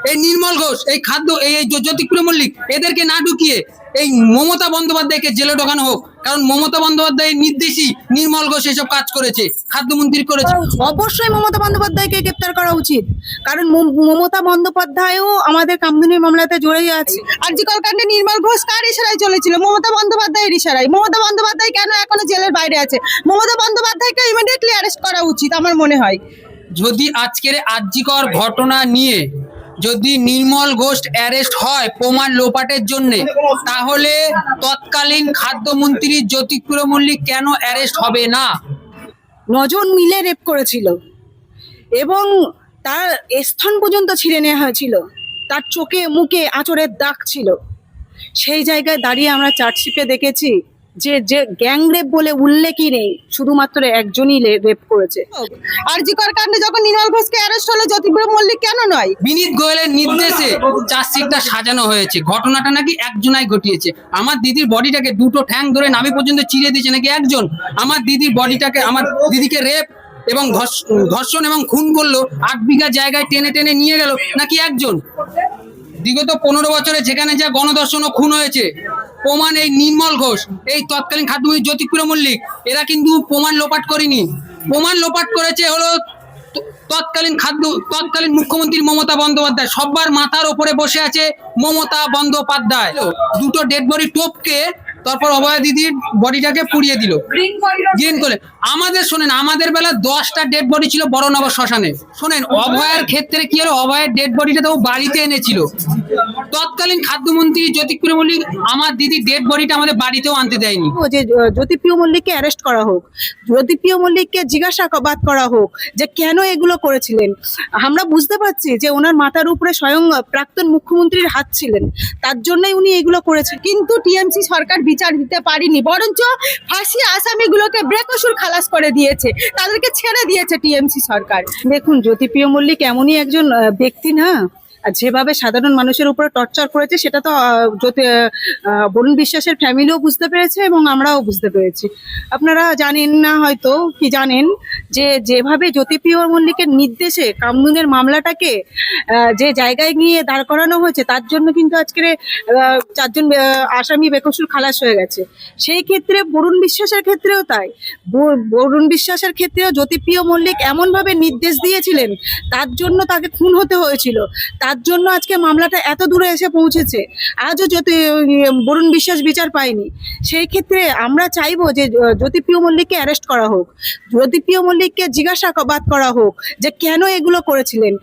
এই নির্মল ঘোষ, এই খাদ্য, এই জ্যোতিপ্রিয় মল্লিক, এদেরকে না ঢুকিয়ে এই মমতা বন্দ্যোপাধ্যায়কে জেলে ঢোকানো হোক। কারণ মমতা বন্দ্যোপাধ্যায়ের নির্দেশই নির্মল ঘোষ এসব কাজ করেছে, খাদ্যমন্ত্রী করেছে। অবশ্যই মমতা বন্দ্যোপাধ্যায়কে গ্রেপ্তার করা উচিত, কারণ মমতা বন্দ্যোপাধ্যায়ও আমাদের কামদুনি মামলাতে জড়িয়ে আছে। আরজি কর কাণ্ডে নির্মল ঘোষ কার ইশারায় চলেছিল? মমতা বন্দ্যোপাধ্যায়ের ইশারায়। মমতা বন্দ্যোপাধ্যায় কেন এখনো জেলের বাইরে আছে? মমতা বন্দ্যোপাধ্যায়কে ইমিডিয়েটলি অ্যারেস্ট করা উচিত আমার মনে হয়। যদি আজকের আরজি কর ঘটনা নিয়ে যদি নির্মল ঘোষ অ্যারেস্ট হয় প্রমাণ লোপাটের জন্য, তাহলে তৎকালীন খাদ্যমন্ত্রী জ্যোতিপ্রিয় মল্লিক কেন অ্যারেস্ট হবে না? 9 জন মিলে রেপ করেছিল এবং তার স্তন পর্যন্ত ছিঁড়ে নেওয়া হয়েছিল, তার চোখে মুখে আঁচড়ের দাগ ছিল। সেই জায়গায় দাঁড়িয়ে আমরা চার্জশিটে দেখেছি যে যে গ্যাং রেপ বলে উল্লেখই নেই, শুধুমাত্র একজনই রেপ করেছে। আরজি কর কাণ্ডে যখন নির্মল ঘোষকে অ্যারেস্ট হলো, জ্যোতিপ্রিয় মল্লিক কেন নয়? বিনীত গোয়েলের নির্দেশে চার্জশিটটা সাজানো হয়েছে। ঘটনাটা নাকি একজনাই ঘটিয়েছে। আমার দিদির বডিটাকে দুটো ঠ্যাং ধরে নাভি পর্যন্ত চিড়ে দিয়েছে নাকি একজন। আমার দিদির বডিটাকে, আমার দিদিকে রেপ এবং ধর্ষণ এবং খুন করলো, 8 বিঘা জায়গায় টেনে টেনে নিয়ে গেল নাকি একজন। বিগত 15 বছরে যেখানে যা গণধর্ষণ ও খুন হয়েছে, প্রমাণ এই নির্মল ঘোষ, এই তৎকালীন খাদ্যমন্ত্রী জ্যোতিপ্রিয় মল্লিক, এরা কিন্তু প্রমাণ লোপাট করেনি। প্রমাণ লোপাট করেছে হলো তৎকালীন মুখ্যমন্ত্রী মমতা বন্দ্যোপাধ্যায়। সবার মাথার ওপরে বসে আছে মমতা বন্দ্যোপাধ্যায়। দুটো ডেড বডি টপকে তারপর অভয়া দিদির বডিটাকে পুড়িয়ে দিল গ্রিন করে। আমাদের শোনেন, আমাদের বেলা 10টা ডেড বডি ছিল বড়নগর শ্মশানে। শোনেন, অভয়ার ক্ষেত্রে কি হলো, অভয়ের ডেড বডিটা তো বাড়িতে এনেছিল। তৎকালীন খাদ্যমন্ত্রী জ্যোতিপ্রিয় মল্লিক আমার দিদির ডেড বডিটা আমাদের বাড়িতেও আনতে দেয়নি। যে জ্যোতিপ্রিয় মল্লিককে অ্যারেস্ট করা হোক, জ্যোতিপ্রিয় মল্লিককে জিজ্ঞাসাবাদ করা হোক যে কেন এগুলো করেছিলেন। আমরা বুঝতে পারছি যে ওনার মাথার উপরে স্বয়ং প্রাক্তন মুখ্যমন্ত্রীর হাত ছিলেন, তার জন্যই উনি এগুলো করেছেন। কিন্তু টিএমসি সরকার বিচার দিতে পারেনি, বরঞ্চ ফাঁসি আসামিগুলোকে বেকসুর খালাস করে দিয়েছে, তাদেরকে ছেড়ে দিয়েছে টিএমসি সরকার। দেখুন, জ্যোতিপ্রিয় মল্লিক এমনই একজন ব্যক্তি না, আর যেভাবে সাধারণ মানুষের উপরে টর্চার করেছে সেটা তো বরুণ বিশ্বাসের ফ্যামিলিও বুঝতে পেরেছে এবং আমরাও বুঝতে পেরেছি। আপনারা জানেন না, হয়তো কি জানেন যে যেভাবে জ্যোতিপ্রিয় মল্লিকের নির্দেশে কামদুনের মামলাটাকে যে জায়গায় নিয়ে দাঁড় করানো হয়েছে, তার জন্য কিন্তু আজকের 4 জন আসামি বেকসুর খালাস হয়ে গেছে। সেই ক্ষেত্রে বরুণ বিশ্বাসের ক্ষেত্রেও তাই। বরুণ বিশ্বাসের ক্ষেত্রেও জ্যোতিপ্রিয় মল্লিক এমনভাবে নির্দেশ দিয়েছিলেন, তার জন্য তাকে খুন হতে হয়েছিল, তার জন্য আজকে মামলাটা এত দূরে এসে পৌঁছেছে। আজও বরুণ বিশ্বাস বিচার পায়নি। সেই ক্ষেত্রে আমরা চাইবো যে জ্যোতিপ্রিয় মল্লিককে অ্যারেস্ট করা হোক, জ্যোতিপ্রিয় মল্লিককে জিজ্ঞাসাবাদ করা হোক যে কেন এগুলো করেছিলেন।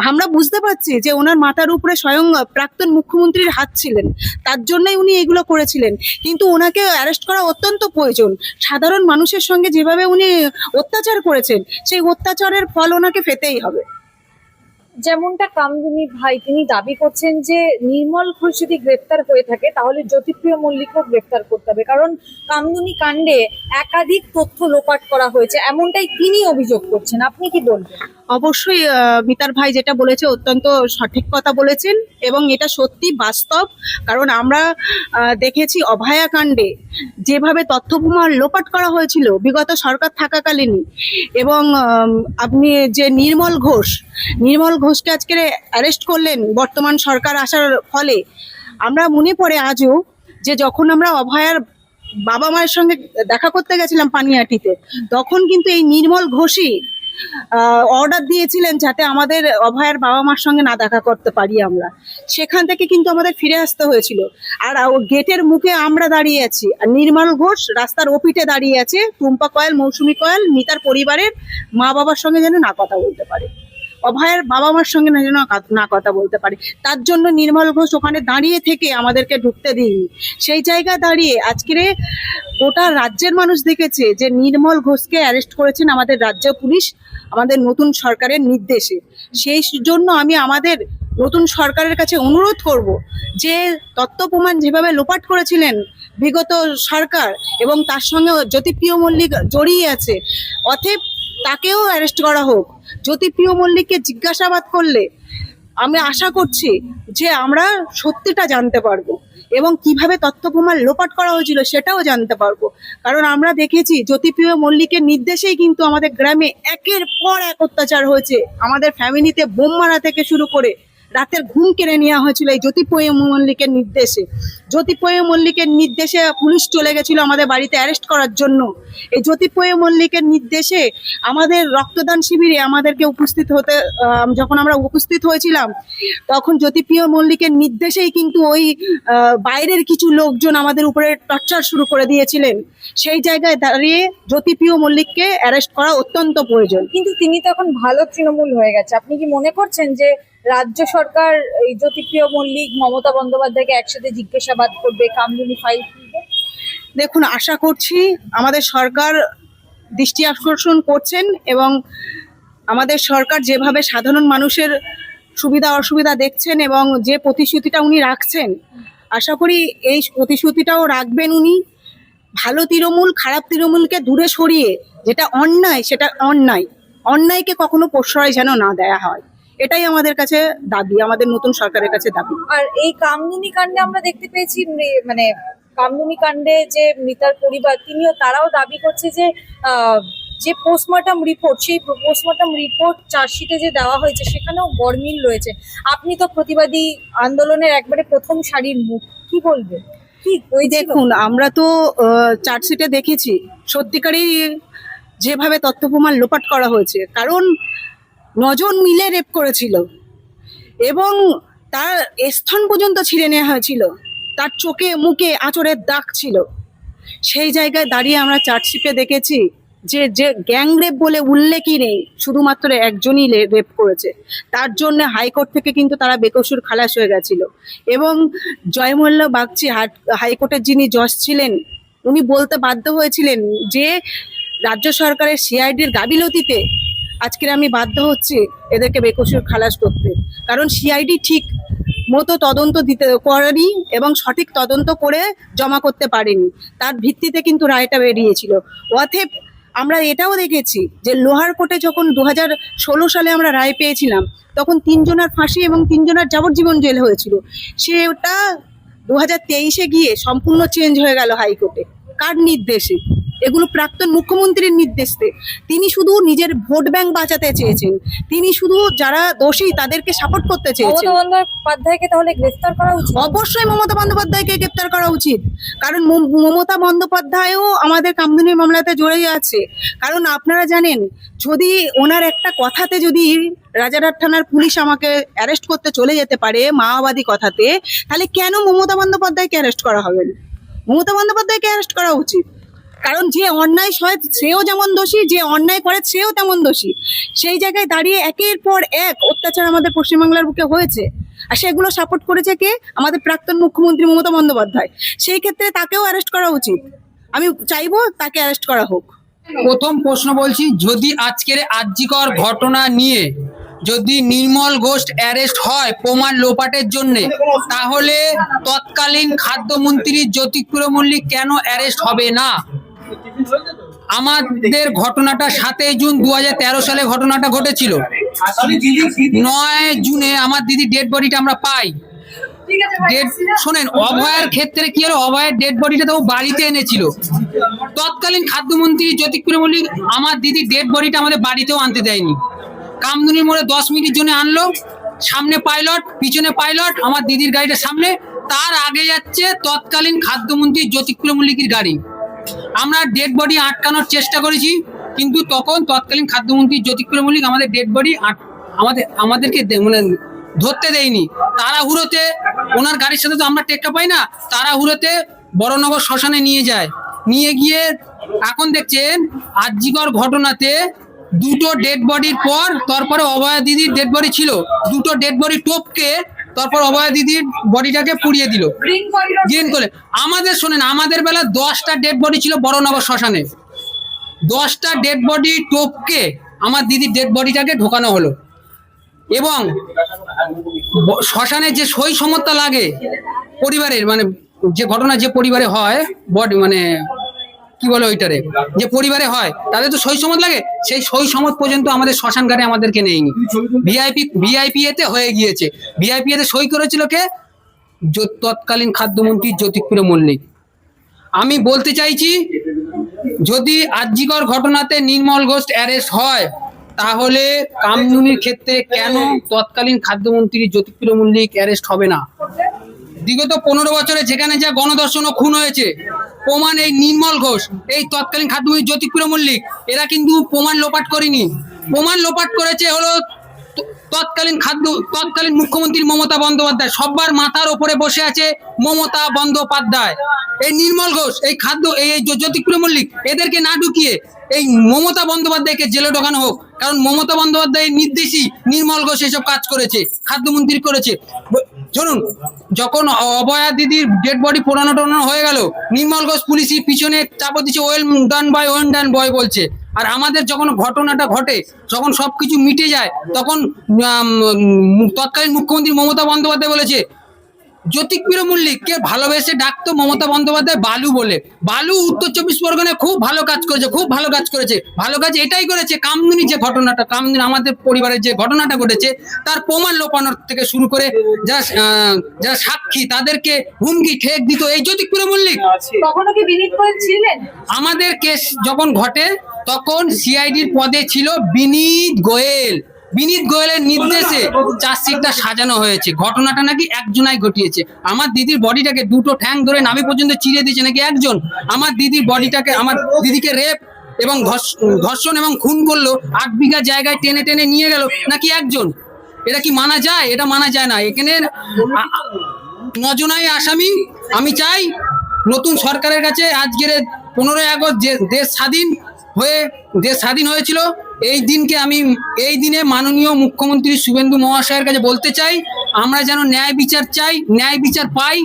আমরা বুঝতে পারছি যে ওনার মাথার উপরে স্বয়ং প্রাক্তন মুখ্যমন্ত্রীর হাত ছিলেন, তার জন্যই উনি এগুলো করেছিলেন। কিন্তু ওনাকে অ্যারেস্ট করা অত্যন্ত প্রয়োজন। সাধারণ মানুষের সঙ্গে যেভাবে উনি অত্যাচার করেছেন, সেই অত্যাচারের ফল ওনাকে পেতেই হবে। যেমনটা কামদুনি ভাই তিনি দাবি করছেন যে নির্মল ঘোষ যদি গ্রেপ্তার হয়ে থাকে তাহলে জ্যোতিপ্রিয় মল্লিকও গ্রেপ্তার করতে হবে, কারণ কামদুনি কাণ্ডে একাধিক তথ্য লোপাট করা হয়েছে, এমনটাই তিনি অভিযোগ করছেন। আপনি কি বলবেন? অবশ্যই মিতার ভাই যেটা বলেছে অত্যন্ত সঠিক কথা বলেছেন এবং এটা সত্যি বাস্তব। কারণ আমরা দেখেছি অভয়া কাণ্ডে যেভাবে তথ্য প্রমাণ লোপাট করা হয়েছিল বিগত সরকার থাকাকালীনই, এবং আপনি যে নির্মল ঘোষকে আজকে অ্যারেস্ট করলেন বর্তমান সরকার আসার ফলে। আমরা মনে পড়ে আজও যে যখন আমরা অভয়ার বাবা মায়ের সঙ্গে দেখা করতে গেছিলাম পানিহাটিতে, তখন কিন্তু এই নির্মল ঘোষই অর্ডার দিয়েছিলেন যাতে আমাদের অভয়ার বাবা মার সঙ্গে না দেখা করতে পারি আমরা। সেখান থেকে কিন্তু আমাদের ফিরে আসতে হয়েছিল। আর গেটের মুখে আমরা দাঁড়িয়ে আছি, আর নির্মল ঘোষ রাস্তার ওপিটে দাঁড়িয়ে আছে। টুম্পা কয়েল, মৌসুমী কয়েল, মিতার পরিবারের মা বাবার সঙ্গে যেন না কথা বলতে পারে, অভয়ের বাবা মার সঙ্গে যেন না কথা বলতে পারে। তার জন্য নির্মল ঘোষ ওখানে দাঁড়িয়ে থেকে আমাদেরকে ঢুকতে দিইনি। সেই জায়গায় দাঁড়িয়ে আজকের গোটা রাজ্যের মানুষ দেখেছে যে নির্মল ঘোষকে অ্যারেস্ট করেছেন আমাদের রাজ্য পুলিশ, আমাদের নতুন সরকারের নির্দেশে। সেই জন্য আমি আমাদের নতুন সরকারের কাছে অনুরোধ করব যে তথ্য প্রমাণ যেভাবে লোপাট করেছিলেন বিগত সরকার এবং তার সঙ্গে জ্যোতিপ্রিয় মল্লিক জড়িয়ে আছে, অতএব তাকেও অ্যারেস্ট করা হোক। জ্যোতিপ্রিয় মল্লিককে জিজ্ঞাসাবাদ করলে আমি আশা করছি যে আমরা সত্যিটা জানতে পারবো এবং কিভাবে তথ্য প্রমাণ লোপাট করা হয়েছিল সেটাও জানতে পারবো। কারণ আমরা দেখেছি জ্যোতিপ্রিয় মল্লিকের নির্দেশেই কিন্তু আমাদের গ্রামে একের পর এক অত্যাচার হয়েছে। আমাদের ফ্যামিলিতে বোম মারা থেকে শুরু করে রাতের ঘুম কেড়ে নেওয়া হয়েছিল এই জ্যোতিপ্রিয় মল্লিকের নির্দেশে। জ্যোতিপ্রিয় মল্লিকের নির্দেশে পুলিশ চলে গেছিল আমাদের বাড়িতে অ্যারেস্ট করার জন্য। এই জ্যোতিপ্রিয় মল্লিকের নির্দেশে আমাদের রক্তদান শিবিরে আমাদেরকে উপস্থিত হতে, যখন আমরা উপস্থিত হয়েছিলাম তখন জ্যোতিপ্রিয় মল্লিকের নির্দেশেই কিন্তু ওই বাইরের কিছু লোকজন আমাদের উপরে টর্চার শুরু করে দিয়েছিলেন। সেই জায়গায় দাঁড়িয়ে জ্যোতিপ্রিয় মল্লিককে অ্যারেস্ট করা অত্যন্ত প্রয়োজন। কিন্তু তিনি তো এখন ভালো তৃণমূল হয়ে গেছে, আপনি কি মনে করছেন যে রাজ্য সরকার এই জ্যোতিপ্রিয় মল্লিক মমতা বন্দ্যোপাধ্যায়কে একসাথে জিজ্ঞাসাবাদ করবে, কামদুনি ফাইল খুলবে? দেখুন, আশা করছি আমাদের সরকার দৃষ্টি আকর্ষণ করছেন এবং আমাদের সরকার যেভাবে সাধারণ মানুষের সুবিধা অসুবিধা দেখছেন এবং যে প্রতিশ্রুতিটা উনি রাখছেন, আশা করি এই প্রতিশ্রুতিটাও রাখবেন উনি। ভালো তৃণমূল খারাপ তৃণমূলকে দূরে সরিয়ে, যেটা অন্যায় সেটা অন্যায়কে কখনো প্রশ্রয় যেন না দেয়া হয়, এটাই আমাদের কাছে দাবি, আমাদের নতুন সরকারের কাছে দাবি। আর এই কামদুনি কাণ্ডে আমরা দেখতে পেয়েছি মানে কামদুনি কাণ্ডে যে মৃতার পরিবার তারাও দাবি করছে যে যে পোস্টমর্টম রিপোর্ট, সেই পোস্টমর্টম রিপোর্ট চার্জশিটে যে দেওয়া হয়েছে সেখানেও গরমিল রয়েছে। আপনি তো প্রতিবাদী আন্দোলনের একবারে প্রথম সারির মুখ, কি বলবেন? কি ওই দেখুন, আমরা তো চার্জশিটে দেখেছি সত্যিকারই যেভাবে তথ্য প্রমাণ লোপাট করা হয়েছে, কারণ 9 জন মিলে রেপ করেছিল এবং তার স্তন পর্যন্ত ছিঁড়ে নেওয়া হয়েছিল, তার চোখে মুখে আঁচড়ের দাগ ছিল। সেই জায়গায় দাঁড়িয়ে আমরা চার্জশিটে দেখেছি যে যে গ্যাং রেপ বলে উল্লেখই নেই, শুধুমাত্র একজনই রেপ করেছে। তার জন্য হাইকোর্ট থেকে কিন্তু তারা বেকসুর খালাস হয়ে গেছিল এবং জয়মল্ল বাগচি হাইকোর্টের যিনি জজ ছিলেন উনি বলতে বাধ্য হয়েছিলেন যে রাজ্য সরকারের সিআইডির গাফিলতিতে আজকের আমি বাধ্য হচ্ছি এদেরকে বেকসুর খালাস করতে, কারণ সিআইডি ঠিক মতো তদন্ত করেনি এবং সঠিক তদন্ত করে জমা করতে পারেনি, তার ভিত্তিতে কিন্তু রায়টা বেরিয়েছিল। অতএব আমরা এটাও দেখেছি যে লোহার কোর্টে যখন 2016 সালে আমরা রায় পেয়েছিলাম তখন 3 জনের ফাঁসি এবং 3 জনের যাবজ্জীবন জেল হয়েছিল, সেটা 2023-এ গিয়ে সম্পূর্ণ চেঞ্জ হয়ে গেল হাইকোর্টে। কার নির্দেশে? এগুলো প্রাক্তন মুখ্যমন্ত্রীর নির্দেশে। তিনি শুধু নিজের ভোট ব্যাংক বাঁচাতে চেয়েছেন, তিনি শুধু যারা দোষী তাদেরকে সাপোর্ট করতে চেয়েছেন। মমতা বন্দ্যোপাধ্যায়কে তাহলে গ্রেফতার করা উচিত। অবশ্যই মমতা বন্দ্যোপাধ্যায়কে গ্রেফতার করা উচিত, কারণ মমতা বন্দ্যোপাধ্যায়ও আমাদের কামদুনি মামলাতে জড়িয়ে আছে। কারণ আপনারা জানেন, যদি ওনার একটা কথাতে যদি রাজারহাট থানার পুলিশ আমাকে অ্যারেস্ট করতে চলে যেতে পারে মাওবাদী কথাতে, তাহলে কেন মমতা বন্দ্যোপাধ্যায়কে অ্যারেস্ট করা হবে না? মমতা বন্দ্যোপাধ্যায়কে অ্যারেস্ট করা উচিত, কারণ যে অন্যায় সয় সেও যেমন দোষী, যে অন্যায় করে সেও তেমন দোষী। সেই জায়গায় দাঁড়িয়ে একের পর এক অত্যাচার আমাদের পশ্চিমবাংলার বুকে হয়েছে, আর সেগুলো সাপোর্ট করেছে কে? আমাদের প্রাক্তন মুখ্যমন্ত্রী মমতা বন্দ্যোপাধ্যায়। সেই ক্ষেত্রে তাকেও অ্যারেস্ট করা উচিত, আমি চাইবো তাকে অ্যারেস্ট করা হোক। প্রথম প্রশ্ন বলছি, যদি আজকের আরজিকর ঘটনা নিয়ে যদি নির্মল ঘোষ অ্যারেস্ট হয় প্রমাণ লোপাটের জন্য, তাহলে তৎকালীন খাদ্যমন্ত্রী জ্যোতিপ্রিয় মল্লিক কেন অ্যারেস্ট হবে না? আমাদের ঘটনাটা 7 জুন 2013 সালে ঘটনাটা ঘটেছিল। 9 জুনে আমার দিদি ডেড বডিটা আমরা পাই। শোনেন, অভয়ের ক্ষেত্রে কি হলো, অভয়ের ডেড বডিটা তো বাড়িতে এনেছিল। তৎকালীন খাদ্যমন্ত্রী জ্যোতিপ্রিয় মল্লিক আমার দিদির ডেড বডিটা আমাদের বাড়িতেও আনতে দেয়নি। কামদুনির মোড়ে 10 মিনিটের জন্য আনলো, সামনে পাইলট পিছনে পাইলট, আমার দিদির গাড়িটা সামনে, তার আগে যাচ্ছে তৎকালীন খাদ্যমন্ত্রী জ্যোতিপ্রিয় মল্লিকের গাড়ি। আমরা ডেড বডি আটকানোর চেষ্টা করেছি, কিন্তু তখন তৎকালীন খাদ্যমন্ত্রী জ্যোতিপ্রিয় মল্লিক আমাদের ডেড বডি আমাদেরকে মানে ধরতে দেয়নি। তাড়াহুড়োতে ওনার গাড়ির সাথে তো আমরা টেক্কা পাই না, তাড়াহুড়োতে বড়নগর শ্মশানে নিয়ে যায়। নিয়ে গিয়ে এখন দেখছেন আরজিকর ঘটনাতে 2টো ডেড বডির পর তারপরে অভয়া দিদির ডেড বডি ছিল, 2টো ডেড বডি টপকে তারপর অভয়া দিদির বডিটাকে পুড়িয়ে দিল গ্রিন করে। আমাদের শোনেন, আমাদের বেলা 10টা ডেড বডি ছিল বড়নগর শ্মশানে, 10টা ডেড বডি টপকে আমার দিদির ডেড বডিটাকে ঢোকানো হলো। এবং শ্মশানে যে সই সমতটা লাগে পরিবারের, মানে যে ঘটনা যে পরিবারে হয় বডি মানে কি বলে ওইটারে, যে পরিবারে হয় তাদের তো সই সমত লাগে, সেই সই সমত পর্যন্ত আমাদের শ্মশান ঘাটে আমাদেরকে নেয়নি। ভিআইপি এতে হয়ে গিয়েছে। ভিআইপি এতে সই করেছিল কে? তৎকালীন খাদ্যমন্ত্রী জ্যোতিপ্রিয় মল্লিক। আমি বলতে চাইছি, যদি আরজিকর ঘটনাতে নির্মল ঘোষ অ্যারেস্ট হয় তাহলে কামদুনির ক্ষেত্রে কেন তৎকালীন খাদ্যমন্ত্রী জ্যোতিপ্রিয় মল্লিক অ্যারেস্ট হবে না? বিগত 15 বছরে যেখানে যা গণধর্ষণ ও খুন হয়েছে, প্রমাণ এই নির্মল ঘোষ, এই তৎকালীন খাদ্যমন্ত্রী জ্যোতিপ্রিয় মল্লিক, এরা কিন্তু প্রমাণ লোপাট করেনি। প্রমাণ লোপাট করেছে হলো তৎকালীন মুখ্যমন্ত্রী মমতা বন্দ্যোপাধ্যায়। সবার মাথার ওপরে বসে আছে মমতা বন্দ্যোপাধ্যায়। এই নির্মল ঘোষ, এই জ্যোতিপ্রিয় মল্লিক, এদেরকে না ঢুকিয়ে এই মমতা বন্দ্যোপাধ্যায়কে জেলে ঢোকানো হোক। কারণ মমতা বন্দ্যোপাধ্যায়ের নির্দেশই নির্মল ঘোষ এসব কাজ করেছে, খাদ্যমন্ত্রী করেছে। শুনুন, যখন অভয়া দিদির ডেড বডি পোড়ানো হয়ে গেল, নির্মল ঘোষ পুলিশি পিছনে চাপা দিচ্ছে, ওয়েল ডান বয় বলছে। আর আমাদের যখন ঘটনাটা ঘটে, যখন সবকিছু মিটে যায়, তখন তৎকালীন মুখ্যমন্ত্রী মমতা বন্দ্যোপাধ্যায় বলেছে জ্যোতিপ্রিয় মল্লিককে ভালোবেসে ডাকতো মমতা বন্দ্যোপাধ্যায় বালু বলে। বালু উত্তর 24 পরগনায় খুব ভালো কাজ করেছে, খুব ভালো কাজ করেছে। ভালো কাজ এটাই করেছে, কামদুনি যে ঘটনাটা, কামদুনি আমাদের পরিবারের যে ঘটনাটা ঘটেছে, তার প্রমাণ লোপানোর থেকে শুরু করে যারা সাক্ষী, তাদেরকে হুমকি ঠেক দিত এই জ্যোতিপ্রিয় মল্লিক। কখনো কি বিনীত গোয়েল ছিলেন? আমাদের কেস যখন ঘটে তখন সিআইডির পদে ছিল বিনীত গোয়েল। বিনীত গোয়েলের নির্দেশে চার্জশিটটা সাজানো হয়েছে। ঘটনাটা নাকি একজনাই ঘটিয়েছে। আমার দিদির বডিটাকে দুটো ঠ্যাং ধরে নাভি পর্যন্ত চিরে দিয়েছে নাকি একজন। আমার দিদির বডিটাকে, আমার দিদিকে রেপ এবং ধর্ষণ এবং খুন করলো, 8 বিঘা জায়গায় টেনে টেনে নিয়ে গেল নাকি একজন। এটা কি মানা যায়? এটা মানা যায় না। এখানে 9 জনাই আসামি। আমি চাই নতুন সরকারের কাছে, আজকের 15ই আগস্ট যে দেশ স্বাধীন হয়েছিল, এই দিনে মাননীয় মুখ্যমন্ত্রী শুভেন্দু মহাশয়ের কাছে বলতে চাই, আমরা যেন ন্যায় বিচার চাই, ন্যায় বিচার পাই।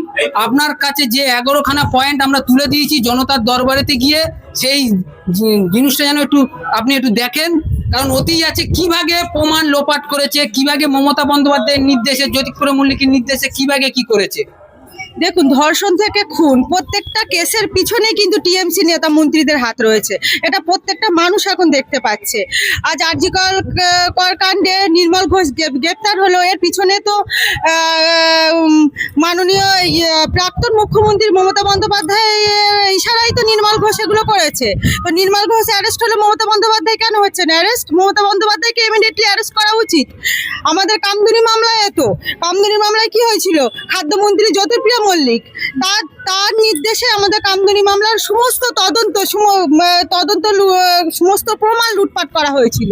আপনার কাছে যে 11খানা পয়েন্ট আমরা তুলে দিয়েছি জনতার দরবারেতে গিয়ে, সেই জিনিসটা যেন আপনি একটু দেখেন। কারণ অতীত আছে কিভাবে প্রমাণ লোপাট করেছে, কিভাবে মমতা বন্দ্যোপাধ্যায়ের নির্দেশে, জ্যোতিপ্রিয় মল্লিকের নির্দেশে কিভাবে কি করেছে। দেখুন, ধর্ষণ থেকে খুন প্রত্যেকটা কেসের পিছনে কিন্তু টিএমসি নেতা মন্ত্রীদের হাত রয়েছে। এটা প্রত্যেকটা মানুষ এখন দেখতে পাচ্ছে। আজ আরজিকর কাণ্ডে নির্মল ঘোষ গ্রেপ্তার হলো, এর পিছনে তো মাননীয় প্রাক্তন মুখ্যমন্ত্রী মমতা বন্দ্যোপাধ্যায়ের ইশারাই তো নির্মল ঘোষ এগুলো করেছে। তো নির্মল ঘোষ অ্যারেস্ট হলো, মমতা বন্দ্যোপাধ্যায় কেন হচ্ছে না অ্যারেস্ট? মমতা বন্দ্যোপাধ্যায়কে ইমিডিয়েটলি অ্যারেস্ট করা উচিত। আমাদের কামদুনি মামলায় কি হয়েছিল? খাদ্যমন্ত্রী জ্যোতিপ্রিয় মল্লিক, তার নির্দেশে আমাদের কামদুনি মামলার সমস্ত সমস্ত প্রমাণ লুটপাট করা হয়েছিল।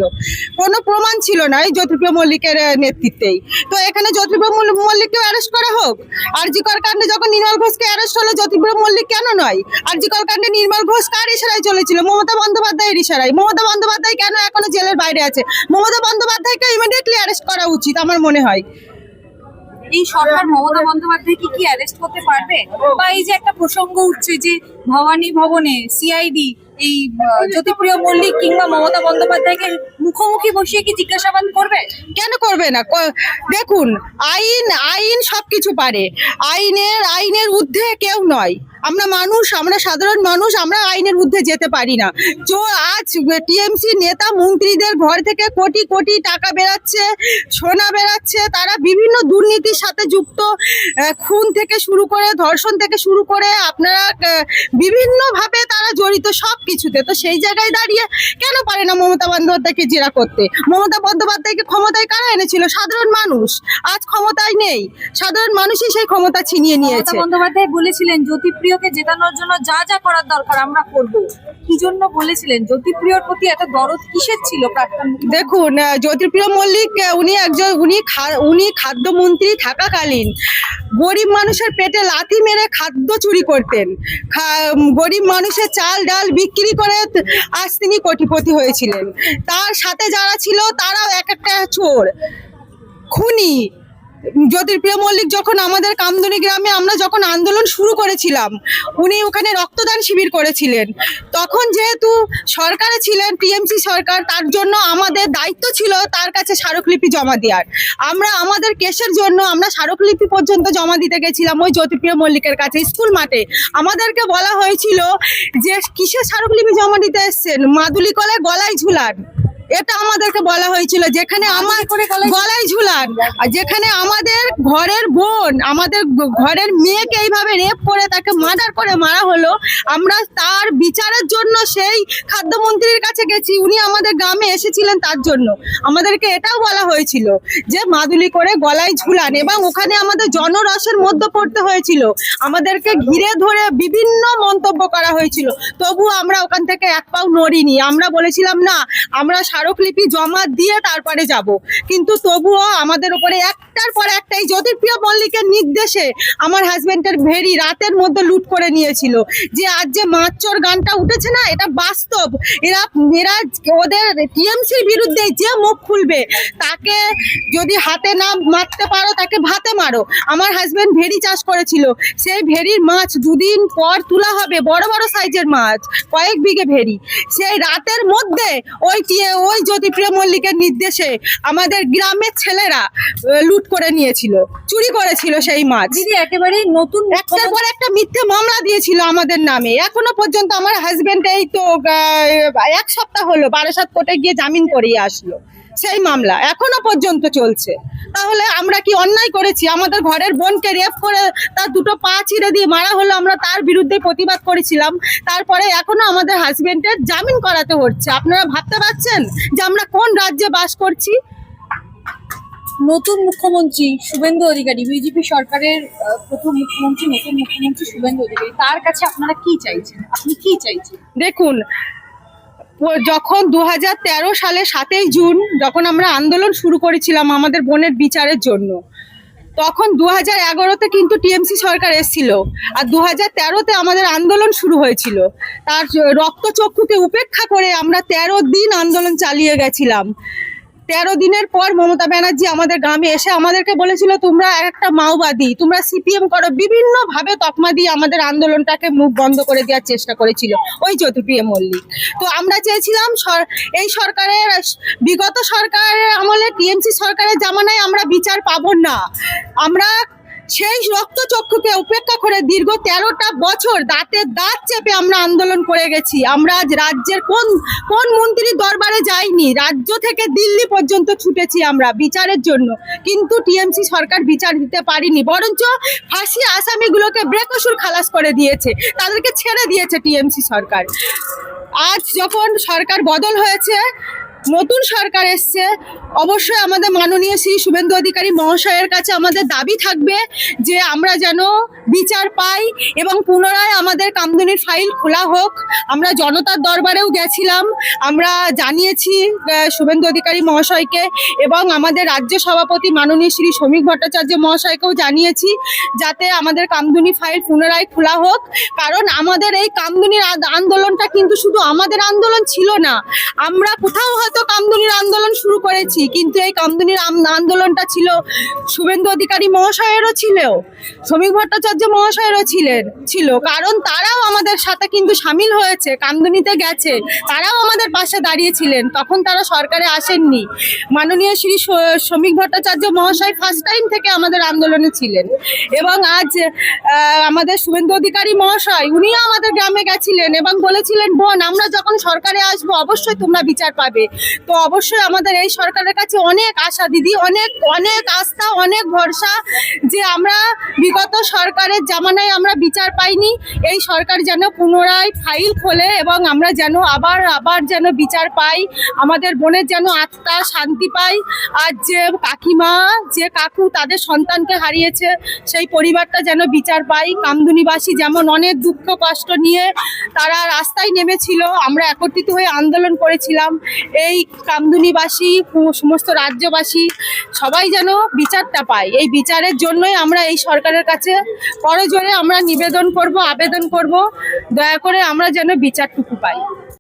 কোনো প্রমাণ ছিল না এই জ্যোতিপ্রিয় মল্লিকের নেতৃত্বেই। তো এখানে জ্যোতিপ্রিয় মল্লিককেও অ্যারেস্ট করা হোক। আরজিকর কাণ্ডে যখন নির্মল ঘোষকে অ্যারেস্ট হলো, জ্যোতিপ্রিয় মল্লিক কেন নয়? আরজিকর কাণ্ডে নির্মল ঘোষ কার ইশারায় চলেছিল? মমতা বন্দ্যোপাধ্যায়ের ইশারায়। মমতা বন্দ্যোপাধ্যায় কেন এখনো জেলের বাইরে আছে? মমতা বন্দ্যোপাধ্যায়কে ইমিডিয়েটলি অ্যারেস্ট করা উচিত আমার মনে হয়। এই সরকার মমতা বন্দ্যোপাধ্যায় কি অ্যারেস্ট করতে পারবে? বা এই যে একটা প্রসঙ্গ উঠছে যে ভবানী ভবনে সিআইডি এই জ্যোতিপ্রিয় মল্লিক কিংবা মমতা বন্দ্যোপাধ্যায়কে মুখোমুখি বসিয়ে কি জিজ্ঞাসাবাদ করবে? কেন করবে না? দেখুন, আইন সবকিছু পারে। আইনের ঊর্ধ্বে কেউ নয়। আমরা সাধারণ মানুষ, আমরা আইনের ঊর্ধ্বে যেতে পারি না। আজ টিএমসি নেতা মন্ত্রীদের ঘর থেকে কোটি কোটি টাকা বেরাচ্ছে, সোনা বেরাচ্ছে, তারা বিভিন্ন দুর্নীতির সাথে যুক্ত। খুন থেকে শুরু করে, ধর্ষণ থেকে শুরু করে, আপনারা বিভিন্নভাবে তারা জড়িত সব কিছুতে। তো সেই জায়গায় দাঁড়িয়ে কেন পারে না মমতা বন্দ্যোপাধ্যায়কে জেরা করতে? মমতা বন্দ্যোপাধ্যায়কে ক্ষমতায় কারা এনেছিল? সাধারণ মানুষ। আজ ক্ষমতায় নেই, সাধারণ মানুষই সেই ক্ষমতা ছিনিয়ে নিয়েছে। মমতা বন্দ্যোপাধ্যায় বলেছিলেন জ্যোতিপ্রিয়কে জেতানোর জন্য যা যা করার দরকার আমরা করব। কি জন্য বলেছিলেন? জ্যোতিপ্রিয়র প্রতি এত দরদ কিসের ছিল প্রাক্তন? দেখুন, জ্যোতিপ্রিয় মল্লিক উনি খাদ্যমন্ত্রী থাকাকালীন গরিব মানুষের পেটে লাথি মেরে খাদ্য চুরি করতেন। গরিব মানুষের চাল ডাল বিক্রি করে আজ তিনি কোটিপতি হয়েছিলেন। তার সাথে যারা ছিল তারাও এক একটা চোর, খুনি। জ্যোতিপ্রিয় মল্লিক যখন আমাদের কামদুনি গ্রামে আমরা যখন আন্দোলন শুরু করেছিলাম, উনি ওখানে রক্তদান শিবির করেছিলেন। তখন যেহেতু সরকারে ছিলেন টিএমসি সরকার, তার জন্য আমাদের দায়িত্ব ছিল তার কাছে স্মারকলিপি জমা দেওয়ার। আমরা আমাদের কেসের জন্য আমরা স্মারকলিপি পর্যন্ত জমা দিতে গেছিলাম ওই জ্যোতিপ্রিয় মল্লিকের কাছে স্কুল মাঠে। আমাদেরকে বলা হয়েছিল যে কিসের স্মারকলিপি জমা দিতে এসছেন? মাদুলি কলে গলায় ঝুলান। এটা আমাদেরকে বলা হয়েছিল, যেখানে আমার গলায় ঝুলান, আর যেখানে আমাদের ঘরের বোন, আমাদের ঘরের মেয়েকে এইভাবে রেপ করে তাকে মার্ডার করে মারা হলো। আমরা তার বিচারের জন্য সেই খাদ্যমন্ত্রীর কাছে গেছি, উনি আমাদের গ্রামে এসেছিলেন তার জন্য। আমাদেরকে এটাও বলা হয়েছিল যে মাদুলি করে গলায় ঝুলান, এবং ওখানে আমাদের জনরসের মধ্যে পড়তে হয়েছিল, আমাদেরকে ঘিরে ধরে বিভিন্ন মন্তব্য করা হয়েছিল। তবুও আমরা ওখান থেকে এক পাও নড়িনি। আমরা বলেছিলাম না, আমরা স্মারকলিপি জমা দিয়ে তারপরে যাব, কিন্তু তবুও আমাদের উপরে একটার পর একটাই জ্যোতিপ্রিয় মল্লিকের নির্দেশে আমার হাজবেন্ডের ভেরি রাতের মধ্যে লুট করে নিয়েছিল। যে আজ যে মারচোর গানটা উঠেছে না, এটা বাস্তব। এরা ওদের টিএমসির বিরুদ্ধে যে মুখ খুলবে তাকে যদি হাতে না মারতে পারো তাকে ভাতে মারো। আমার হাজবেন্ড ভেরি চাষ করেছিল, সেই ভেরির মাছ দুদিন পর তোলা হবে, বড় বড় সাইজের মাছ, কয়েক বিঘে ভেরি। সেই রাতের মধ্যে ওই জ্যোতিপ্রিয় মল্লিকের নির্দেশে আমাদের গ্রামের ছেলেরা লুট করে নিয়েছিল, চুরি করেছিল সেই মাছ। দিদি একেবারে নতুন একটার পর একটা মিথ্যে মামলা দিয়েছিল আমাদের নামে। এখনো পর্যন্ত আমার হাজবেন্ড এই তো 1 সপ্তাহ হলো বারাসাত কোর্টে গিয়ে জামিন করিয়ে আসলো, সেই মামলা এখনো পর্যন্ত চলছে। তাহলে আমরা কি অন্যায় করেছি? আমাদের ঘরের বোনকে রেপ করে তার 2টো পা ছিঁড়ে দিয়ে মারা হলো, আমরা তার বিরুদ্ধে প্রতিবাদ করেছিলাম। তারপরে এখনো আমাদের হাজবেন্ডের জামিন করাতে হচ্ছে। আপনারা ভাবতে পারছেন যে আমরা কোন রাজ্যে বাস করছি? নতুন মুখ্যমন্ত্রী শুভেন্দু অধিকারী, বিজেপি সরকারের প্রথম মুখ্যমন্ত্রী, নতুন মুখ্যমন্ত্রী শুভেন্দু অধিকারী, তার কাছে আপনারা কি চাইছেন? আপনি কি চাইছেন? দেখুন, যখন 2013 সালে 7ই জুন যখন আমরা আন্দোলন শুরু করেছিলাম আমাদের বোনের বিচারের জন্য, তখন 2011-তে কিন্তু টিএমসি সরকার এসেছিল, আর 2013-তে আমাদের আন্দোলন শুরু হয়েছিল। তার রক্তচক্ষুকে উপেক্ষা করে আমরা 13 দিন আন্দোলন চালিয়ে গেছিলাম। 13 দিনের পর মমতা ব্যানার্জি আমাদের গ্রামে এসে আমাদেরকে বলেছিল, তোমরা একটা মাওবাদী, তোমরা সিপিএম করো, বিভিন্নভাবে তকমা দিয়ে আমাদের আন্দোলনটাকে মুখ বন্ধ করে দেওয়ার চেষ্টা করেছিল ওই জ্যোতিপ্রিয় মল্লিক। তো আমরা চেয়েছিলাম এই সরকারের, বিগত সরকারের আমলে, টিএমসি সরকারের জামানায় আমরা বিচার পাবো না। আমরা সেই রক্তচক্ষুকে উপেক্ষা করে দীর্ঘ 13টা বছর দাঁতে দাঁত চেপে আমরা আন্দোলন করে গেছি। আমরা আজ রাজ্যের কোন মন্ত্রীর দরবারে যাইনি, রাজ্য থেকে দিল্লি পর্যন্ত ছুটেছি আমরা বিচারের জন্য, কিন্তু টিএমসি সরকার বিচার দিতে পারিনি, বরঞ্চ ফাঁসি আসামিগুলোকে বেকসুর খালাস করে দিয়েছে, তাদেরকে ছেড়ে দিয়েছে টিএমসি সরকার। আজ যখন সরকার বদল হয়েছে, নতুন সরকার এসছে, অবশ্যই আমাদের মাননীয় শ্রী শুভেন্দু অধিকারী মহাশয়ের কাছে আমাদের দাবি থাকবে যে আমরা যেন বিচার পাই এবং পুনরায় আমাদের কামদুনির ফাইল খোলা হোক। আমরা জনতার দরবারেও গেছিলাম, আমরা জানিয়েছি শুভেন্দু অধিকারী মহাশয়কে, এবং আমাদের রাজ্য সভাপতি মাননীয় শ্রী শ্রমিক ভট্টাচার্য মহাশয়কেও জানিয়েছি যাতে আমাদের কামদুনি ফাইল পুনরায় খোলা হোক। কারণ আমাদের এই কামদুনির আন্দোলনটা কিন্তু শুধু আমাদের আন্দোলন ছিল না, আমরা কোথাও হয়তো কামদুনির আন্দোলন শুরু করেছি, কিন্তু এই কামদুনির আন্দোলনটা ছিল শুভেন্দু অধিকারী মহাশয়েরও, ছিল শ্রমিক ভট্টাচার্য মহাশয়েরও ছিল, কারণ তারাও আমাদের সাথে কিন্তু সামিল হয়েছে, কামদুনিতে গেছে, তারাও আমাদের পাশে দাঁড়িয়েছিলেন। তখন তারা সরকারে আসেননি। মাননীয় শ্রী শ্রমিক ভট্টাচার্য মহাশয় ফার্স্ট টাইম থেকে আমাদের আন্দোলনে ছিলেন, এবং আজ আমাদের শুভেন্দু অধিকারী মহাশয় উনিও আমাদের গ্রামে গেছিলেন এবং বলেছিলেন, বোন আমরা যখন সরকারে আসবো অবশ্যই তোমরা বিচার পাবে। তো অবশ্যই আমাদের এই সরকারের কাছে অনেক আশা দিদি, অনেক অনেক আস্থা, অনেক ভরসা যে আমরা বিগত সরকারের জামানায় আমরা বিচার পাইনি, এই সরকার যেন পুনরায় ফাইল খোলে এবং আমরা যেন আবার যেন বিচার পাই, আমাদের বোনের যেন আত্মা শান্তি পাই। আর যে কাকিমা, যে কাকু তাদের সন্তানকে হারিয়েছে, সেই পরিবারটা যেন বিচার পাই। কামদুনিবাসী যেমন অনেক দুঃখ কষ্ট নিয়ে তারা রাস্তায় নেমেছিল, আমরা একত্রিত হয়ে আন্দোলন করেছিলাম, এই কামদুনিবাসী সমস্ত রাজ্যবাসী সবাই যেন বিচারটা পায়। এই বিচারের জন্যই আমরা এই সরকারের কাছে করজোরে আমরা নিবেদন করব, আবেদন করব, দয়া করে আমরা যেন বিচারটুকু পাই।